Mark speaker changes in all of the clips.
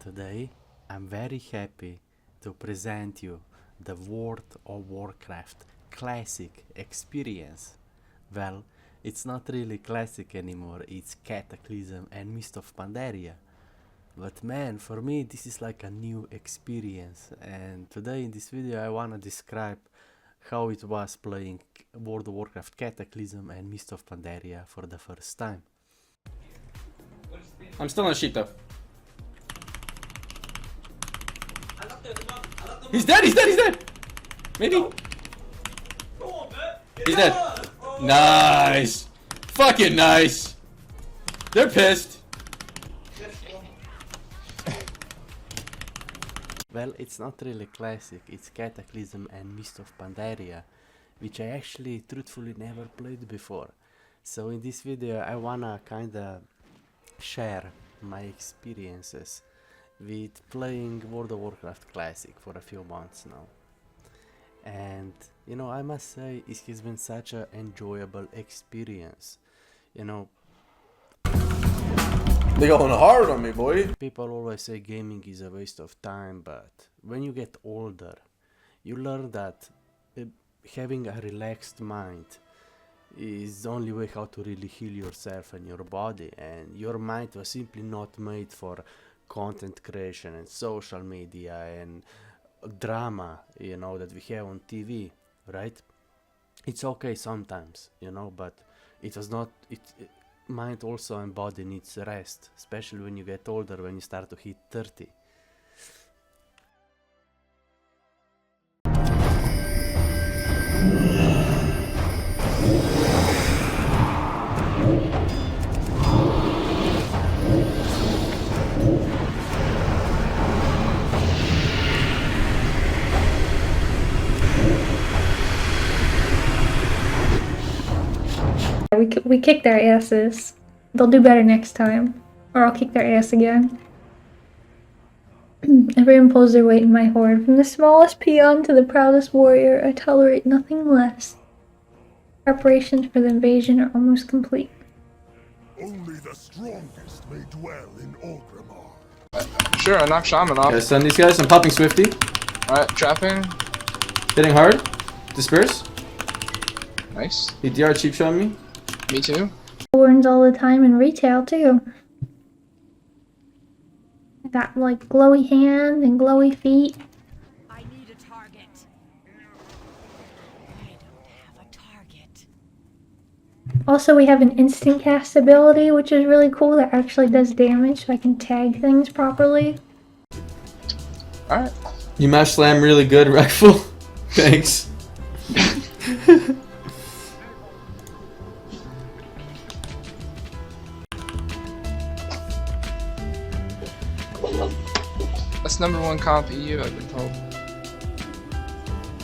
Speaker 1: Today, I'm very happy to present you the World of Warcraft classic experience. Well, it's not really classic anymore, it's Cataclysm and Mist of Pandaria. But man, for me this is like a new experience, and today in this video I wanna describe how it was playing World of Warcraft Cataclysm and Mist of Pandaria for the first time.
Speaker 2: I'm still on a sheep though. He's dead, he's dead, he's dead! Maybe. He's dead. Nice! Fucking nice! They're pissed.
Speaker 1: Well, it's not really classic, it's Cataclysm and Mist of Pandaria, which I actually truthfully never played before. So in this video I wanna kinda share my experiences with playing World of Warcraft Classic for a few months now. And you know, I must say it has been such an enjoyable experience. You know,
Speaker 2: They going hard on me, boy.
Speaker 1: people always say gaming is a waste of time, but when you get older, you learn that having a relaxed mind is the only way how to really heal yourself and your body, and your mind was simply not made for content creation and social media and drama, you know, that we have on TV, right? It's okay sometimes, you know, but it was not, mind also and body needs rest, especially when you get older, when you start to hit 30.
Speaker 3: We kicked their asses. They'll do better next time. Or I'll kick their ass again. Everyone pulls their weight in my horde. From the smallest peon to the proudest warrior, I tolerate nothing less. Preparations for the invasion are almost complete.
Speaker 4: Only the strongest may dwell in Orgrimmar.
Speaker 5: Sure, I knocked Shaman off.
Speaker 2: Gotta stun these guys. I'm popping Swifty.
Speaker 5: Alright, trapping.
Speaker 2: Hitting hard. Disperse.
Speaker 5: Nice.
Speaker 2: He DR cheap shot me.
Speaker 5: Me too.
Speaker 3: Warns all the time in retail too. I got like glowy hands and glowy feet.
Speaker 6: I need a target. I don't have a target.
Speaker 3: Also, we have an instant cast ability, which is really cool, that actually does damage, so I can tag things properly.
Speaker 5: Alright.
Speaker 2: You mash slam really good, Wreckful. Thanks.
Speaker 5: That's #1 comp EU, I've been told.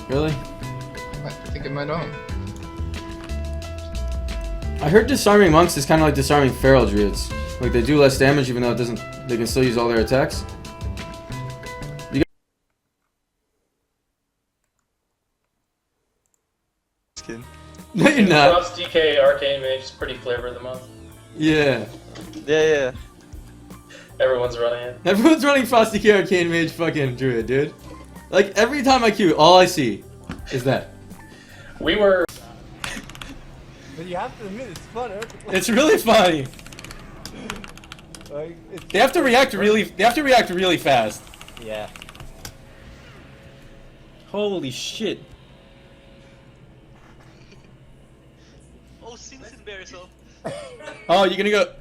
Speaker 2: Really?
Speaker 5: I think it might own.
Speaker 2: I heard disarming monks is kind of like disarming feral druids. Like they do less damage even though it doesn't. They can still use all their attacks. No, you're not.
Speaker 7: Frost DK Arcane Mage is pretty flavor of the month.
Speaker 2: Yeah.
Speaker 8: Yeah.
Speaker 7: Everyone's running it.
Speaker 2: Everyone's running Frosty K Arcane Mage fucking druid, dude. Like every time I queue, all I see is that.
Speaker 7: We were.
Speaker 8: But you have to admit, it's fun.
Speaker 2: It's really funny.
Speaker 8: Like,
Speaker 2: They have to react really. They have to react really fast.
Speaker 8: yeah.
Speaker 2: Holy shit.
Speaker 9: Oh, Simpson bear yourself.
Speaker 2: Oh, you're gonna go.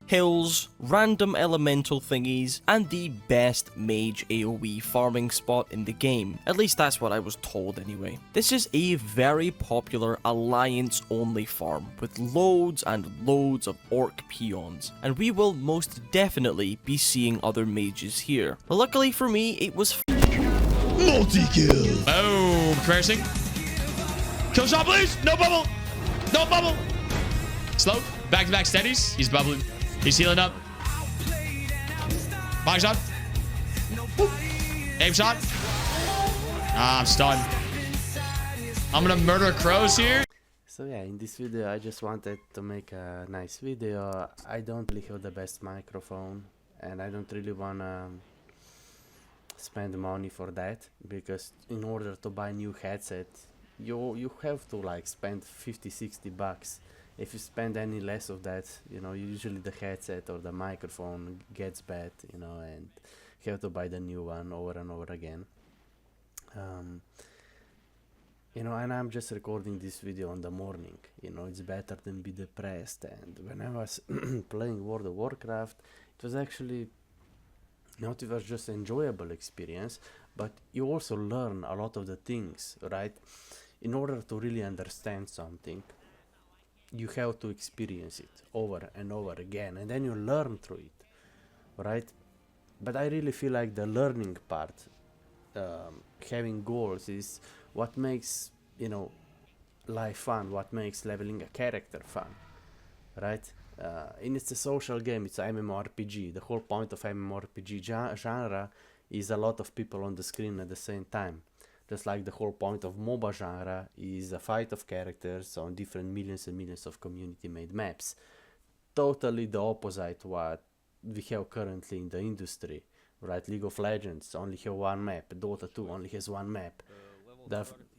Speaker 10: Hills, random elemental thingies, and the best mage AoE farming spot in the game. At least that's what I was told anyway. This is a very popular alliance only farm with loads and loads of orc peons, and we will most definitely be seeing other mages here. But luckily for me, it was
Speaker 4: Multi-kill!
Speaker 11: Boom, cursing. Kill shot, please. No bubble. No bubble. Slow. Back to back steadies. He's bubbling. He's healing up. Body shot. Aim shot. Ah, I'm stunned. I'm gonna murder crows here.
Speaker 1: So yeah, in this video I just wanted to make a nice video. I don't really have the best microphone, and I don't really wanna spend money for that, because in order to buy new headset you have to like spend 50-60 bucks. If you spend any less of that, you know, usually the headset or the microphone gets bad, you know, and you have to buy the new one over and over again. You know, and I'm just recording this video in the morning, you know, it's better than be depressed. And when I was playing World of Warcraft, it was actually not, it was just enjoyable experience, but you also learn a lot of the things, right? In order to really understand something, you have to experience it over and over again, and then you learn through it, right? But I really feel like the learning part, having goals, is what makes, you know, life fun, what makes leveling a character fun, right? And it's a social game, it's a MMORPG. The whole point of MMORPG genre is a lot of people on the screen at the same time. Just like the whole point of MOBA genre is a fight of characters on different millions and millions of community-made maps. Totally the opposite what we have currently in the industry, right? League of Legends only have one map, Dota 2 only has one map,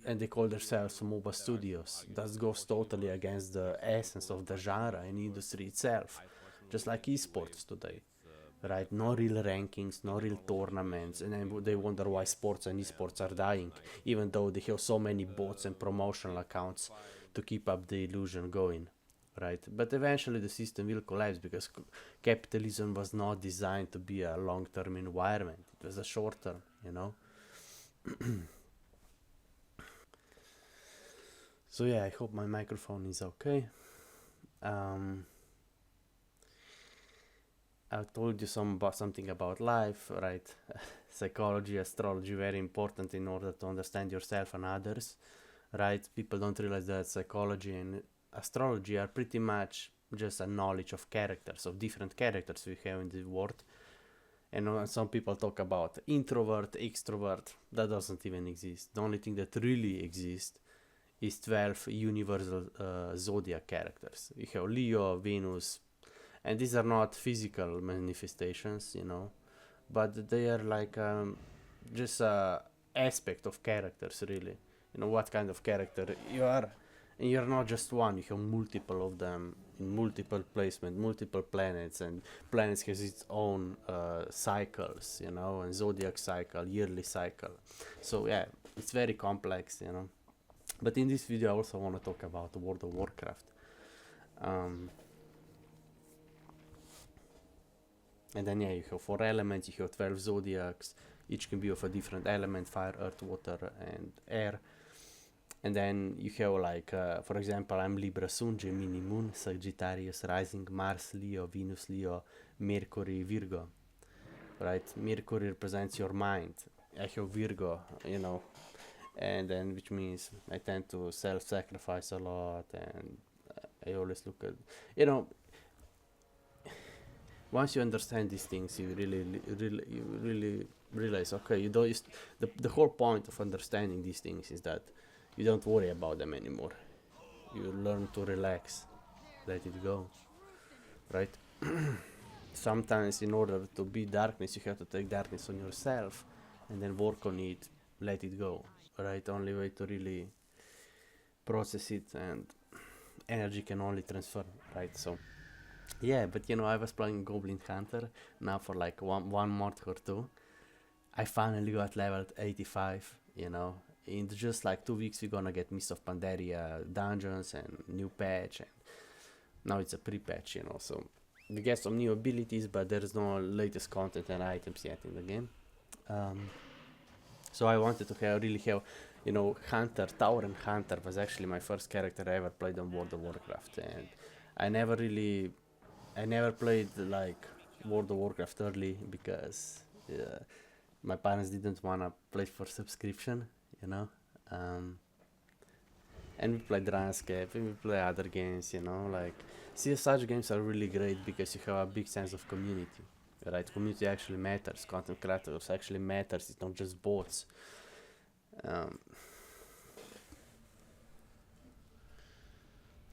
Speaker 1: and they call themselves MOBA studios. That goes totally against the essence of the genre and industry itself, just like esports today, right? No real rankings, no real tournaments, and then they wonder why sports and esports are dying, even though they have so many bots and promotional accounts to keep up the illusion going, right? But eventually the system will collapse, because capitalism was not designed to be a long-term environment. It was a short-term, you know. So yeah, I hope my microphone is okay. I told you something about life, right? Psychology, astrology, very important in order to understand yourself and others, right? People don't realize that psychology and astrology are pretty much just a knowledge of characters, of different characters we have in the world. And some people talk about introvert, extrovert. That doesn't even exist. The only thing that really exists is 12 universal zodiac characters. You have Leo, Venus, and these are not physical manifestations, you know, but they are like just a aspect of characters, really. You know, what kind of character you are, and you're not just one. You have multiple of them in multiple placement, multiple planets, and planets has its own cycles, you know, and zodiac cycle, yearly cycle. So yeah, it's very complex, you know. But in this video I also want to talk about World of Warcraft. And then yeah, you have 4 elements, you have 12 zodiacs, each can be of a different element: fire, earth, water, and air. And then you have like, for example, I'm Libra Sun, Gemini Moon, Sagittarius Rising, Mars Leo, Venus Leo, Mercury Virgo, right? Mercury represents your mind. I have Virgo, you know, and then which means I tend to self-sacrifice a lot, and I always look at, you know, once you understand these things, you really realize, okay, you don't just, the whole point of understanding these things is that you don't worry about them anymore. You learn to relax, let it go, right? Sometimes in order to beat darkness, you have to take darkness on yourself and then work on it, let it go, right? Only way to really process it, and energy can only transfer, right? So yeah, but you know, I was playing Goblin Hunter now for like one month or two. I finally got leveled 85, you know. In just like 2 weeks we're gonna get Mist of Pandaria dungeons and new patch, and now it's a pre-patch, you know, so we get some new abilities, but there's no latest content and items yet in the game. So I wanted to really have, you know, Hunter, Tauren Hunter was actually my first character I ever played on World of Warcraft, and I never played like World of Warcraft early because my parents didn't wanna play for subscription, you know. And we played Runescape, and we play other games, you know, like, see, such games are really great because you have a big sense of community, right? Community actually matters, content creators actually matters, it's not just bots.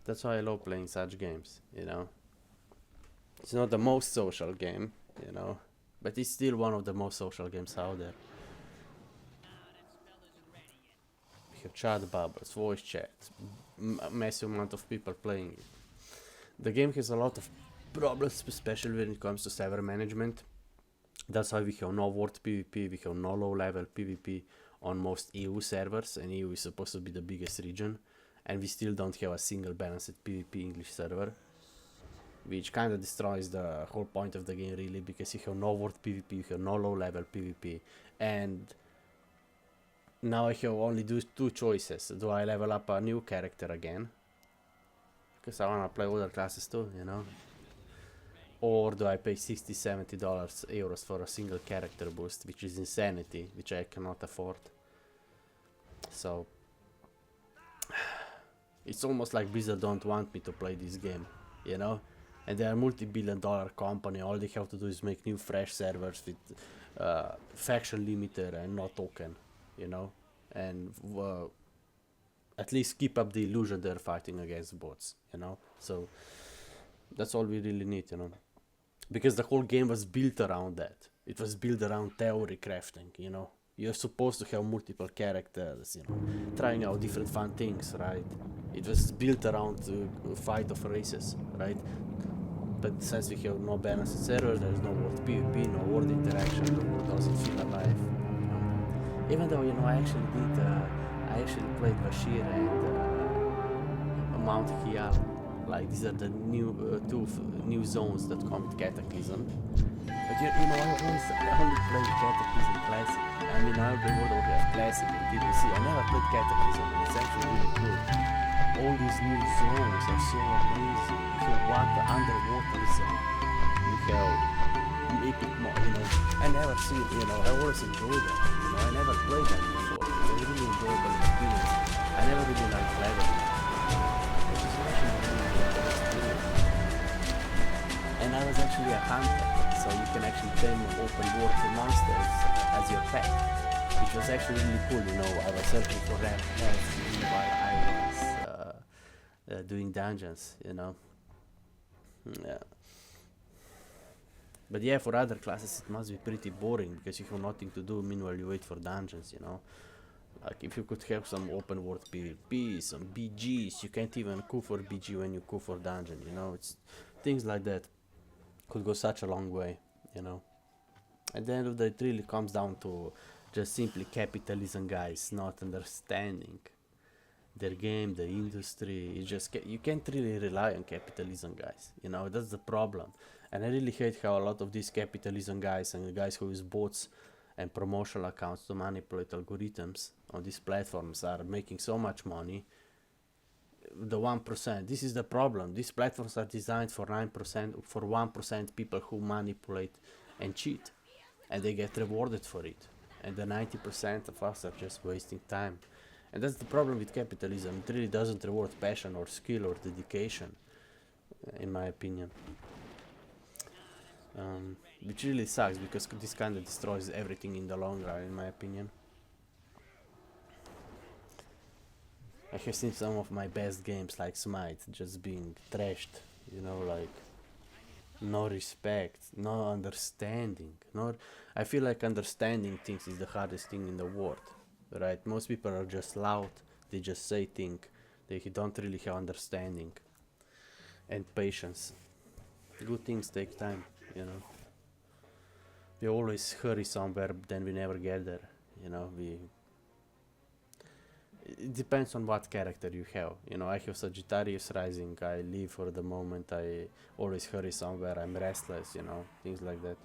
Speaker 1: That's why I love playing such games, you know. It's not the most social game, you know. But it's still one of the most social games out there. We have chat bubbles, voice chat, massive amount of people playing it. The game has a lot of problems, especially when it comes to server management. That's why we have no world PvP, we have no low level PvP on most EU servers, and EU is supposed to be the biggest region, and we still don't have a single balanced PvP English server, which kind of destroys the whole point of the game really, because you have no world PvP, you have no low level PvP, and now I have only two choices. Do I level up a new character again? Because I wanna play other classes too, you know? Or do I pay $60-70 euros for a single character boost, which is insanity, which I cannot afford. So it's almost like Blizzard don't want me to play this game, you know? And they are a multi-billion-dollar company. All they have to do is make new fresh servers with faction limiter and no token, you know? And at least keep up the illusion they're fighting against bots, you know? So that's all we really need, you know? Because the whole game was built around that. It was built around theory crafting, you know. You're supposed to have multiple characters, you know, trying out different fun things, right? It was built around a fight of races, right? But since we have no balanced servers, there's no world PvP, no world interaction, the world doesn't feel alive, you know. Even though, you know, I actually played Bashir and Mount Hial. Like, these are the two new zones that come with Cataclysm. But you know, I only played Cataclysm Classic. I mean, I the world already have Classic and DBC. I never played Cataclysm, and it's actually really cool. All these new zones are so amazing. You have water, underwater zone. You have epic mod, you know. I never see it, you know. I always enjoy that. You know, I never played that before. It was a really enjoyable experience. I never really liked leveling. And I was actually a hunter, so you can actually tame open world monsters as your pet, which was actually really cool, you know. I was searching for rare pets while I was doing dungeons, you know. Yeah. But yeah, for other classes it must be pretty boring, because you have nothing to do meanwhile you wait for dungeons, you know. Like, if you could have some open world PvP, some BGs, you can't even queue for BG when you queue for dungeon, you know. It's things like that could go such a long way, you know. At the end of the day, it really comes down to just simply capitalism, guys, not understanding their game, the industry. You just you can't really rely on capitalism, guys, you know. That's the problem. And I really hate how a lot of these capitalism guys and the guys who use bots and promotional accounts to manipulate algorithms on these platforms are making so much money. The 1%, this is the problem. These platforms are designed for 9%, for 1% people who manipulate and cheat, and they get rewarded for it. And the 90% of us are just wasting time. And that's the problem with capitalism. It really doesn't reward passion or skill or dedication, in my opinion. Which really sucks, because this kind of destroys everything in the long run, in my opinion. I have seen some of my best games like Smite just being trashed, you know, like no respect, no understanding. I feel like understanding things is the hardest thing in the world, right? Most people are just loud, they just say things, they don't really have understanding and patience. Good things take time, you know. We always hurry somewhere, but then we never get there, you know. It depends on what character you have, you know. I have Sagittarius Rising, I live for the moment, I always hurry somewhere, I'm restless, you know, things like that.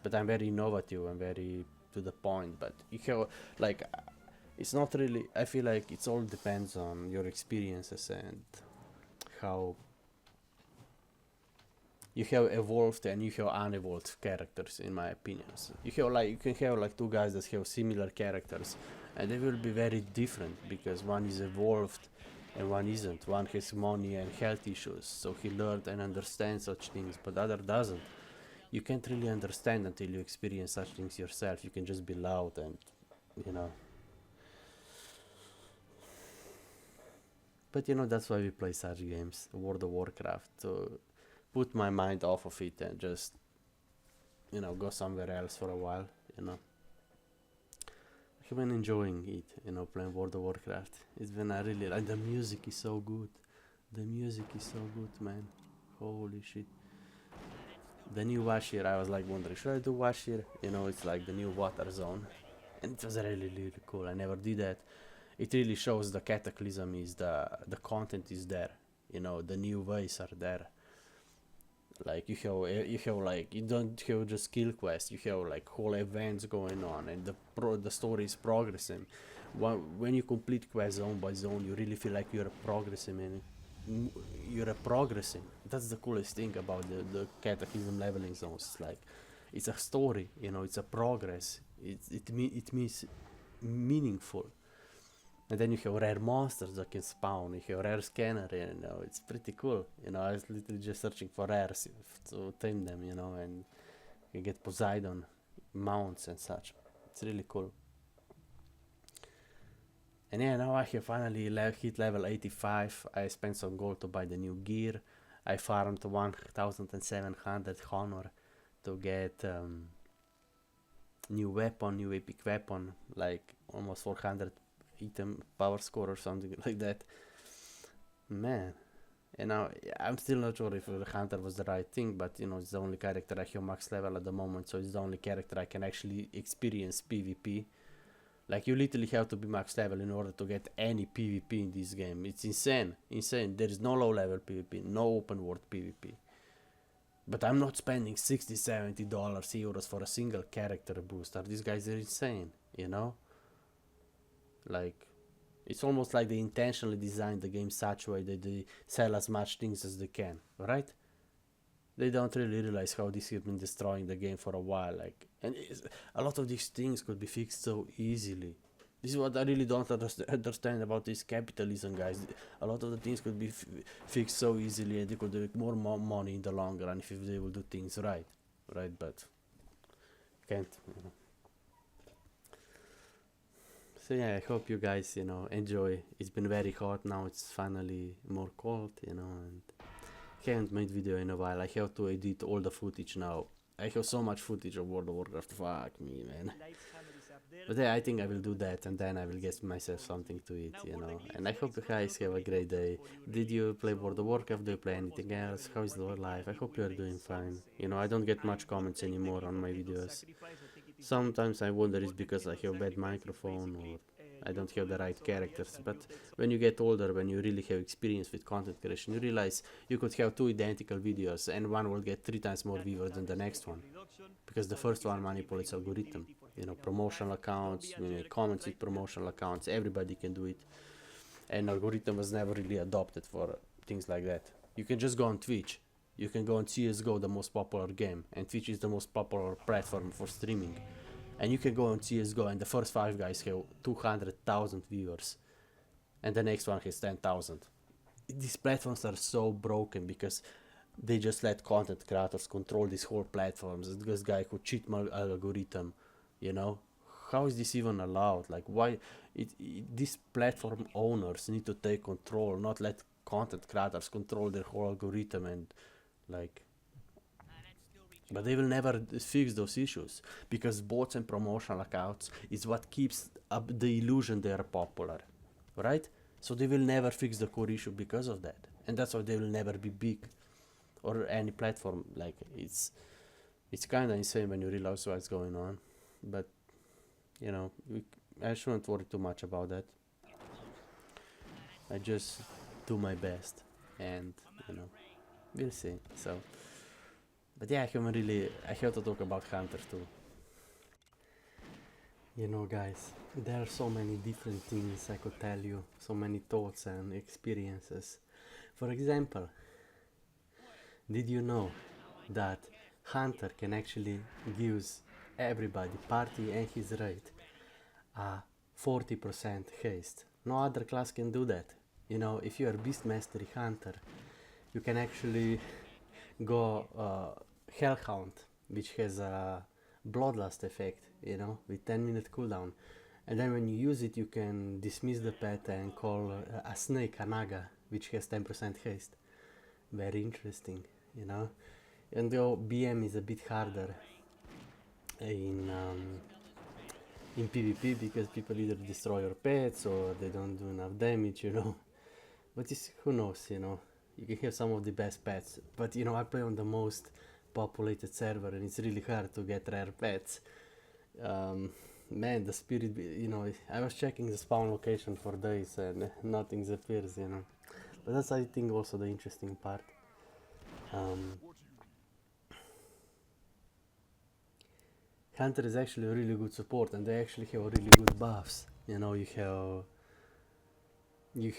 Speaker 1: But I'm very innovative, I'm very to the point, but you have, like, it's not really, I feel like it all depends on your experiences and how you have evolved and you have unevolved characters, in my opinion. So you can have like two guys that have similar characters, and they will be very different, because one is evolved and one isn't. One has money and health issues, so he learned and understands such things, but the other doesn't. You can't really understand until you experience such things yourself. You can just be loud and, you know. But you know, that's why we play such games, World of Warcraft, to put my mind off of it and just you know, go somewhere else for a while, you know. I've been enjoying it, you know, playing World of Warcraft. It's been a really, like, the music is so good. The music is so good, man. Holy shit. The new Washir, I was like wondering, should I do Washir? You know, it's like the new water zone. And it was really, really cool. I never did that. It really shows the cataclysm is the content is there. You know, the new ways are there. Like you have like, you don't have just skill quests, you have like whole events going on, and the story is progressing. When you complete quest zone by zone, you really feel like you're progressing, and you're progressing. That's the coolest thing about the cataclysm leveling zones. It's like, it's a story, you know, it's a progress. It means meaningful. And then you have rare monsters that can spawn, you have rare scanner, you know, it's pretty cool. You know, I was literally just searching for rares to tame them, you know, and you get Poseidon mounts and such. It's really cool. And yeah, now I have finally hit level 85. I spent some gold to buy the new gear. I farmed 1700 honor to get new weapon, new epic weapon, like almost 400 item power score or something like that. Man, and now I'm still not sure if the hunter was the right thing, but you know, it's the only character I have max level at the moment, so it's the only character I can actually experience PvP. Like, you literally have to be max level in order to get any PvP in this game. It's insane. There is no low level PvP, no open world PvP. But I'm not spending $60-70 euros for a single character booster. These guys are insane, you know? Like, it's almost like they intentionally designed the game such a way that they sell as much things as they can, right? They don't really realize how this has been destroying the game for a while. Like, and a lot of these things could be fixed so easily. This is what I really don't understand about this capitalism, guys. A lot of the things could be fixed so easily, and they could make more money in the long run if they will do things right, but can't, you know. So yeah, I hope you guys, you know, enjoy. It's been very hot, now it's finally more cold, you know, and haven't made video in a while. I have to edit all the footage now. I have so much footage of World of Warcraft, fuck me, man. But yeah, I think I will do that, and then I will get myself something to eat, you know. And I hope you guys have a great day. Did you play World of Warcraft? Do you play anything else? How is your life? I hope you are doing fine. You know, I don't get much comments anymore on my videos. Sometimes I wonder it's because I have bad microphone, or I don't have the right characters. But when you get older, when you really have experience with content creation, you realize you could have two identical videos and one will get 3 times more viewers than the next one, because the first one manipulates algorithm. You know, promotional accounts, you know, comments with promotional accounts, everybody can do it. And algorithm was never really adopted for things like that. You can just go on Twitch, you can go on CSGO, the most popular game, and Twitch is the most popular platform for streaming. And you can go on CSGO and the first 5 guys have 200,000 viewers, and the next one has 10,000. These platforms are so broken because they just let content creators control these whole platforms. This guy could cheat my algorithm, you know. How is this even allowed? Like, why these platform owners need to take control, not let content creators control their whole algorithm, and like, but they will never fix those issues, because bots and promotional accounts is what keeps up the illusion they are popular, right? So they will never fix the core issue because of that, and that's why they will never be big, or any platform. Like, it's kind of insane when you realize what's going on. But you know, I shouldn't worry too much about that. I just do my best, and you know, we'll see. So, but yeah, I have to talk about Hunter too. You know, guys, there are so many different things I could tell you, so many thoughts and experiences. For example, did you know that Hunter can actually give everybody, party and his raid, a 40% haste? No other class can do that. You know, if you are Beast Mastery Hunter, you can actually go Hellhound, which has a Bloodlust effect, you know, with 10-minute cooldown. And then when you use it, you can dismiss the pet and call a snake, a Naga, which has 10% haste. Very interesting, you know. And though BM is a bit harder, in PvP because people either destroy your pets or they don't do enough damage, you know. But who knows, you know. You can have some of the best pets, but you know, I play on the most populated server and it's really hard to get rare pets. Man, the spirit, you know, I was checking the spawn location for days and nothing appears, you know. But that's, I think, also the interesting part. Hunter is actually a really good support, and they actually have really good buffs. You know, you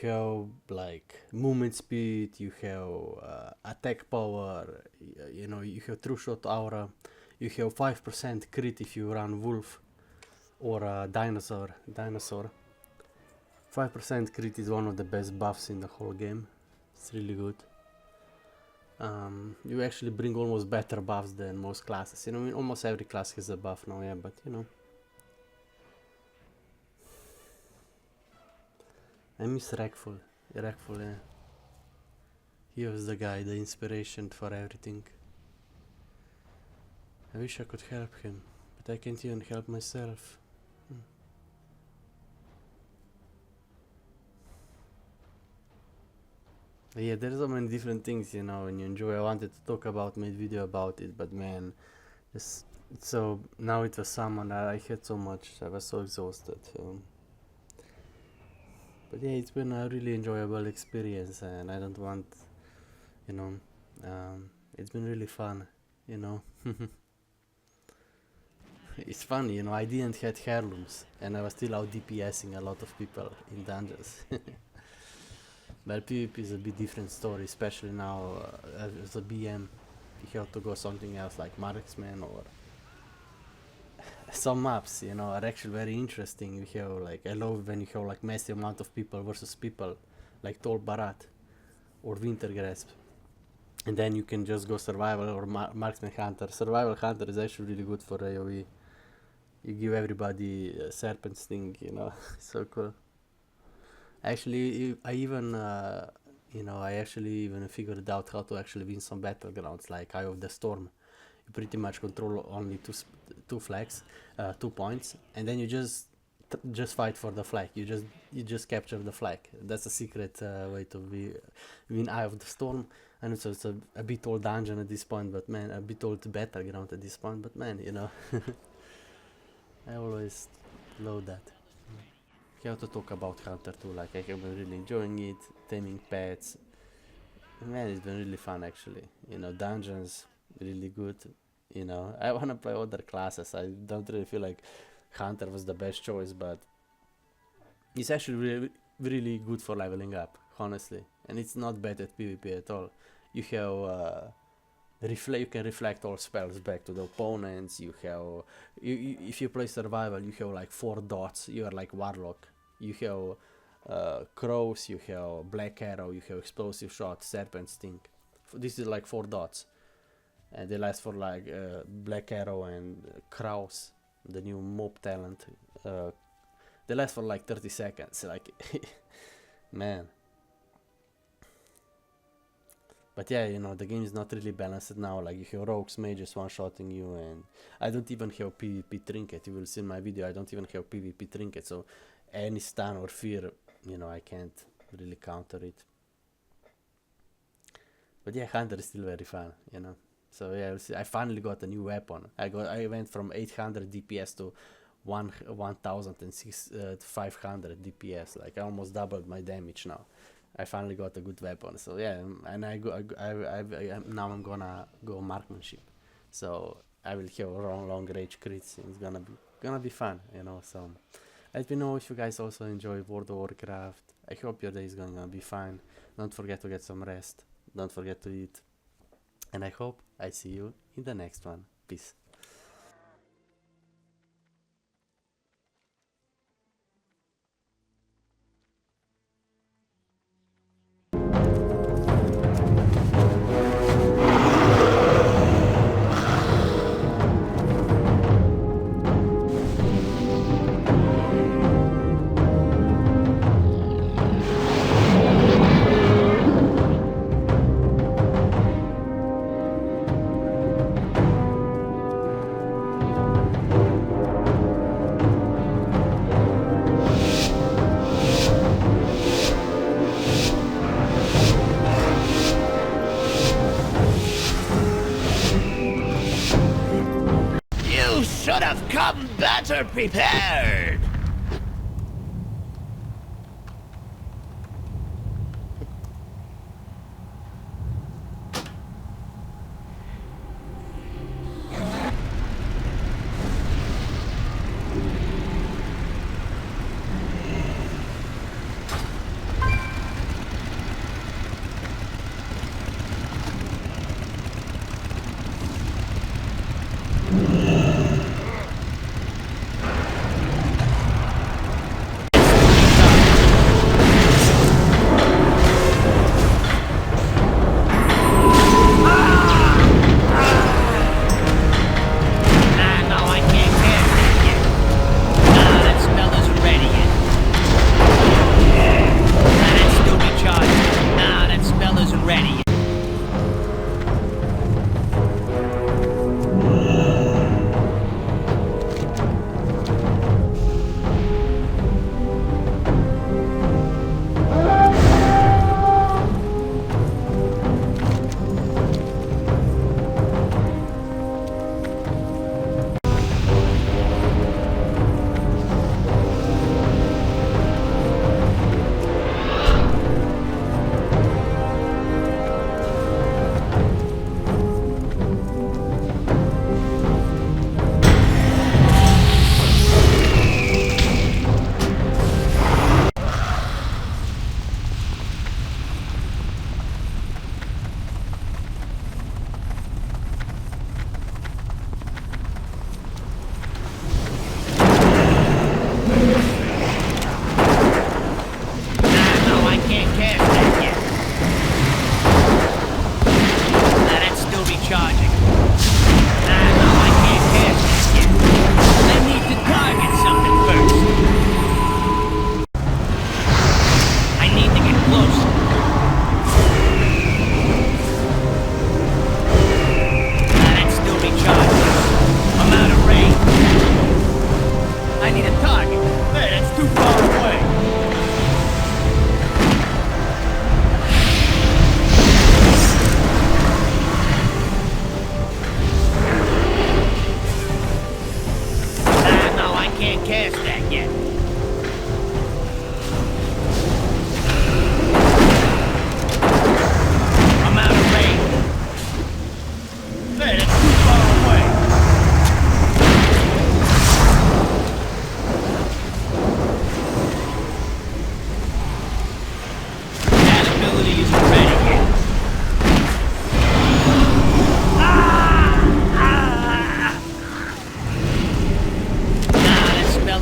Speaker 1: have like movement speed, you have attack power, you know, you have true shot aura, you have 5% crit if you run wolf or dinosaur. 5% crit is one of the best buffs in the whole game. It's really good. You actually bring almost better buffs than most classes. You know, I mean, almost every class has a buff now, yeah, but you know. I miss Rekful, yeah. He was the guy, the inspiration for everything. I wish I could help him, but I can't even help myself. Yeah, there's so many different things, you know, when you enjoy. I wanted to talk about, made video about it, but man, so now it was summer and I had so much, I was so exhausted. But yeah, it's been a really enjoyable experience and I don't want, you know, it's been really fun, you know. It's funny, you know, I didn't have heirlooms and I was still out DPSing a lot of people in dungeons. But PvP is a bit different story, especially now as a BM. You have to go something else like marksman or some maps, you know, are actually very interesting. You have like, I love when you have like massive amount of people versus people, like Tol Barat or Wintergrasp. And then you can just go survival or marksman hunter. Survival hunter is actually really good for AoE. You give everybody a serpent sting, you know, so cool. Actually, I even, you know, I actually even figured out how to actually win some battlegrounds, like Eye of the Storm. You pretty much control only two flags, 2 points, and then you just fight for the flag. You just capture the flag. That's a secret way to win Eye of the Storm. And so it's a bit old dungeon at this point, but man, a bit old battleground at this point, but man, you know, I always love that. You have to talk about Hunter too, like I have been really enjoying it, taming pets. Man, it's been really fun actually. You know, dungeons, really good. You know, I wanna play other classes. I don't really feel like Hunter was the best choice, but it's actually really, really good for leveling up, honestly. And it's not bad at PvP at all. You have you can reflect all spells back to the opponents. You have if you play survival, you have like 4 dots. You are like warlock. You have crows. You have black arrow. You have explosive shot, serpent sting. This is like 4 dots, and they last for like black arrow and crows, the new mob talent. They last for like 30 seconds. Like, man. But yeah, you know, the game is not really balanced now. Like, you have rogues, mages one-shotting you, and I don't even have PvP trinket. You will see in my video, I don't even have PvP trinket, so any stun or fear, you know, I can't really counter it. But yeah, Hunter is still very fun, you know. So yeah, we'll see. I finally got a new weapon. I went from 800 DPS to 1,500 DPS. Like, I almost doubled my damage now. I finally got a good weapon, so yeah, and now I'm gonna go marksmanship, so I will have long range crits. It's gonna be fun, you know. So let me know if you guys also enjoy World of Warcraft. I hope your day is gonna be fine. Don't forget to get some rest. Don't forget to eat, and I hope I see you in the next one. Peace.
Speaker 12: You should have come better prepared!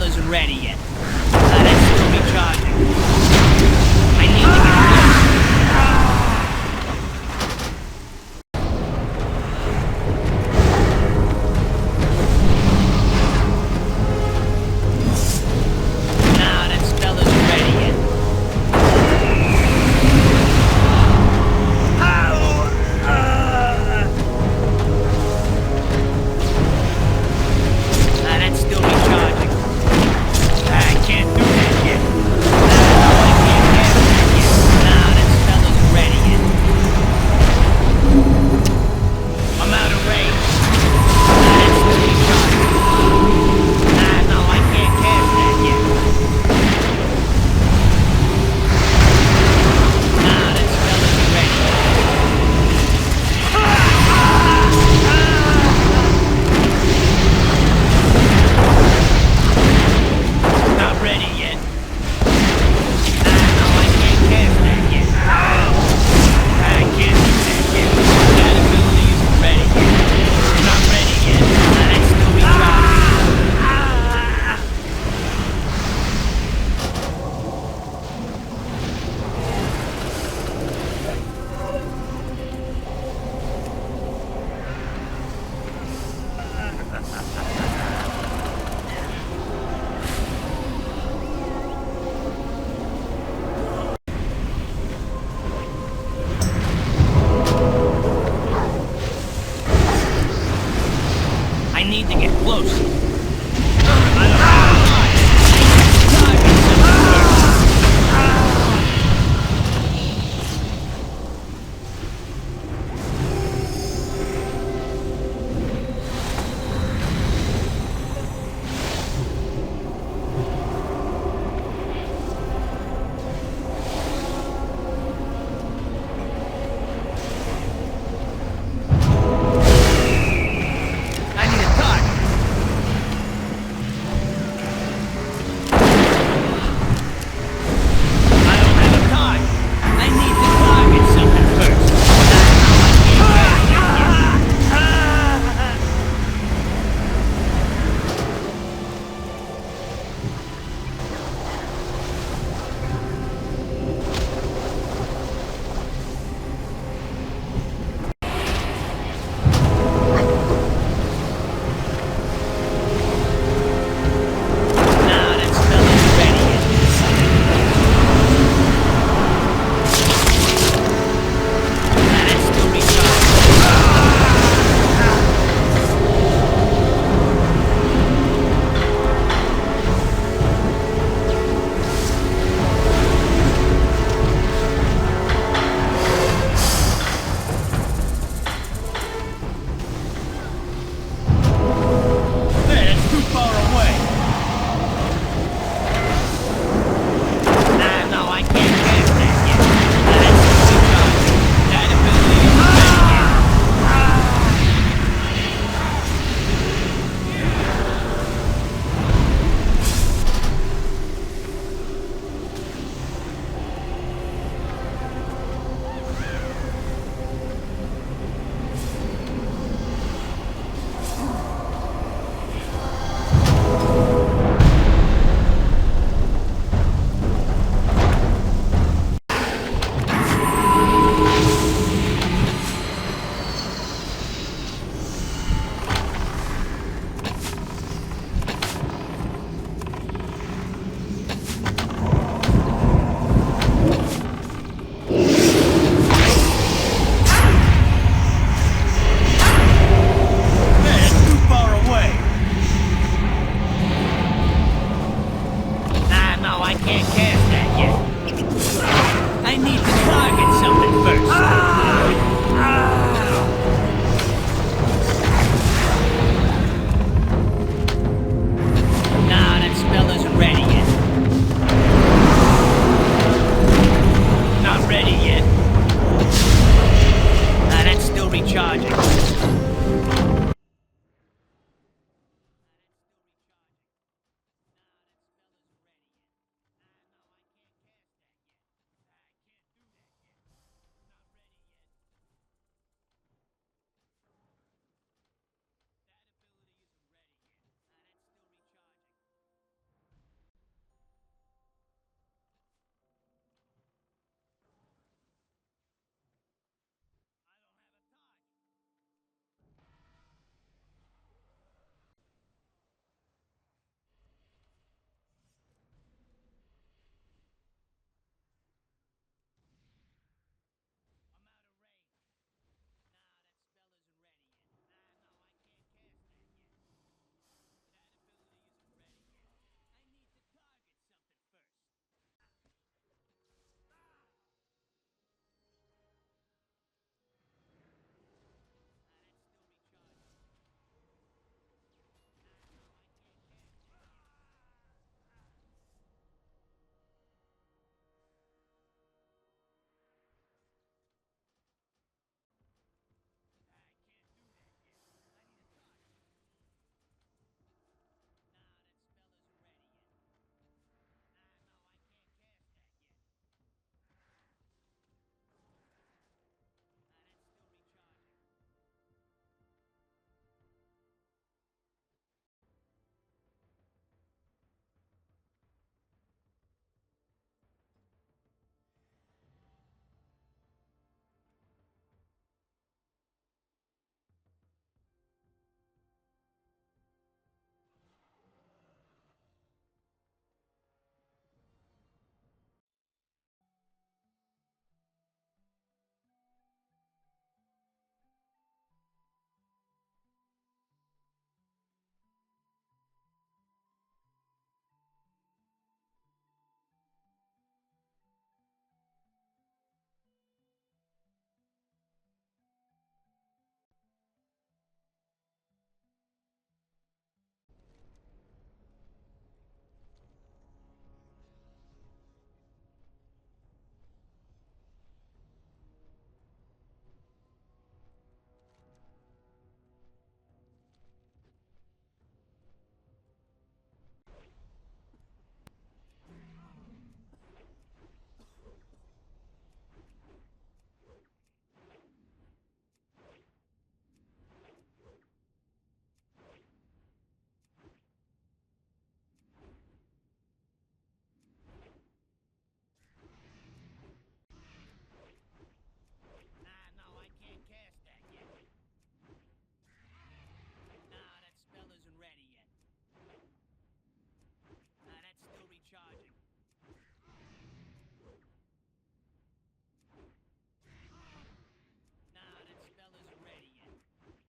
Speaker 12: Isn't ready yet.